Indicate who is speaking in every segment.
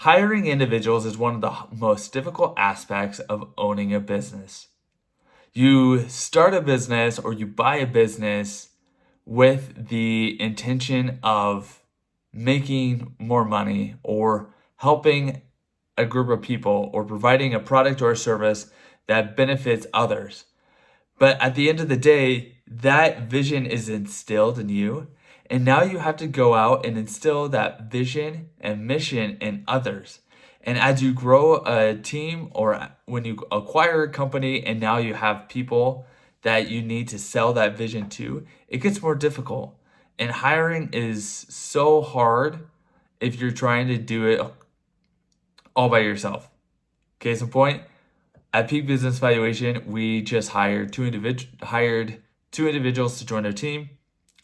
Speaker 1: Hiring individuals is one of the most difficult aspects of owning a business. You start a business or you buy a business with the intention of making more money or helping a group of people or providing a product or a service that benefits others. But at the end of the day, that vision is instilled in you. And now you have to go out and instill that vision and mission in others. And as you grow a team or when you acquire a company and now you have people that you need to sell that vision to, it gets more difficult. And hiring is so hard if you're trying to do it all by yourself. Case in point, at Peak Business Valuation, we just hired two individuals to join our team,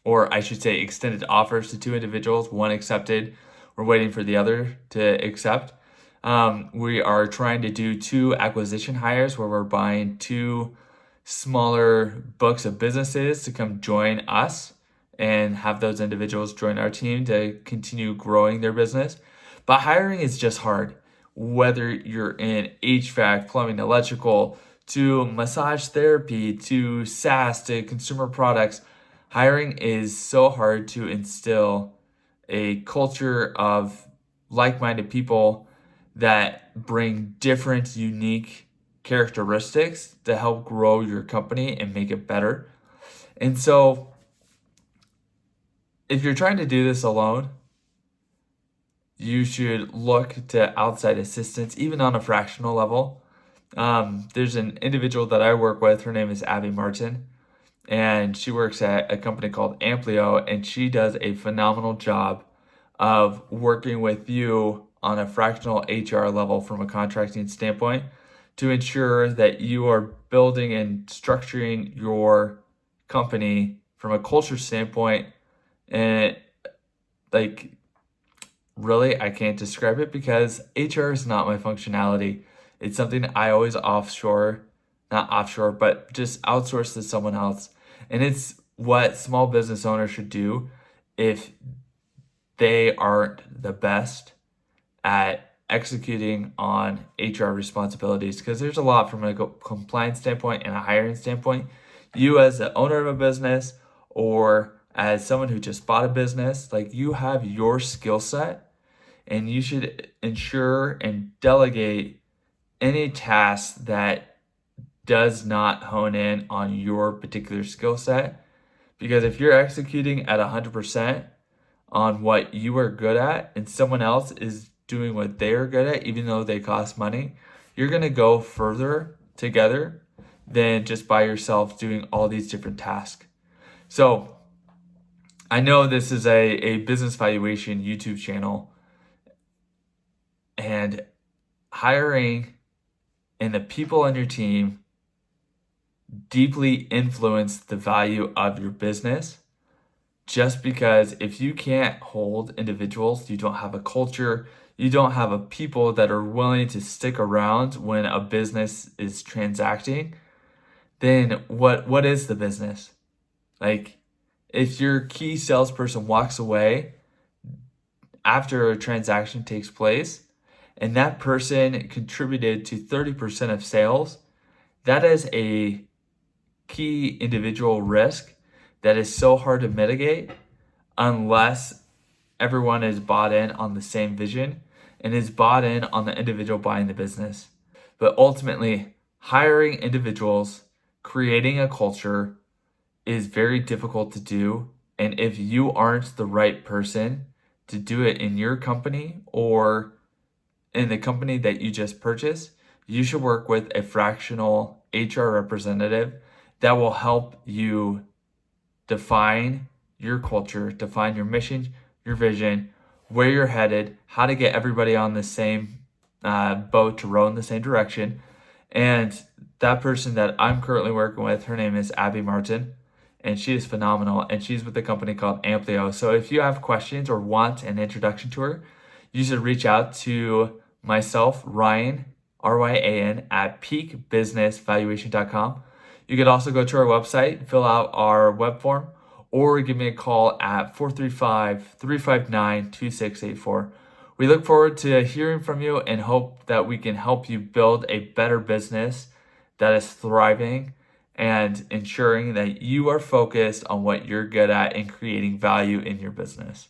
Speaker 1: or I should say extended offers to two individuals. One accepted. We're waiting for the other to accept. We are trying to do 2 acquisition hires where we're buying 2 smaller books of businesses to come join us and have those individuals join our team to continue growing their business. But hiring is just hard. Whether you're in HVAC, plumbing, electrical, to massage therapy, to SaaS, to consumer products, hiring is so hard to instill a culture of like-minded people that bring different, unique characteristics to help grow your company and make it better. And so, if you're trying to do this alone, you should look to outside assistance, even on a fractional level. There's an individual that I work with. Her name is Abby Martin, and she works at a company called Amplio, and she does a phenomenal job of working with you on a fractional HR level from a contracting standpoint to ensure that you are building and structuring your company from a culture standpoint. And really, I can't describe it because HR is not my functionality. It's something I always not offshore, but just outsource to someone else. And it's what small business owners should do if they aren't the best at executing on HR responsibilities, because there's a lot from a compliance standpoint and a hiring standpoint. You as the owner of a business or as someone who just bought a business, you have your skill set, and you should ensure and delegate any task that does not hone in on your particular skill set. Because if you're executing at 100% on what you are good at and someone else is doing what they are good at, even though they cost money, you're going to go further together than just by yourself doing all these different tasks. So I know this is a business valuation YouTube channel, and hiring and the people on your team deeply influence the value of your business. Just because if you can't hold individuals, you don't have a culture, you don't have a people that are willing to stick around when a business is transacting, then what is the business? If your key salesperson walks away after a transaction takes place, and that person contributed to 30% of sales, that is a key individual risk that is so hard to mitigate unless everyone is bought in on the same vision and is bought in on the individual buying the business. But ultimately, hiring individuals, creating a culture is very difficult to do. And if you aren't the right person to do it in your company or in the company that you just purchased, you should work with a fractional HR representative that will help you define your culture, define your mission, your vision, where you're headed, how to get everybody on the same boat to row in the same direction. And that person that I'm currently working with, her name is Abby Martin, and she is phenomenal, and she's with a company called Amplio. So if you have questions or want an introduction to her, you should reach out to myself, Ryan, Ryan, at peakbusinessvaluation.com. You could also go to our website, fill out our web form, or give me a call at 435-359-2684. We look forward to hearing from you and hope that we can help you build a better business that is thriving and ensuring that you are focused on what you're good at and creating value in your business.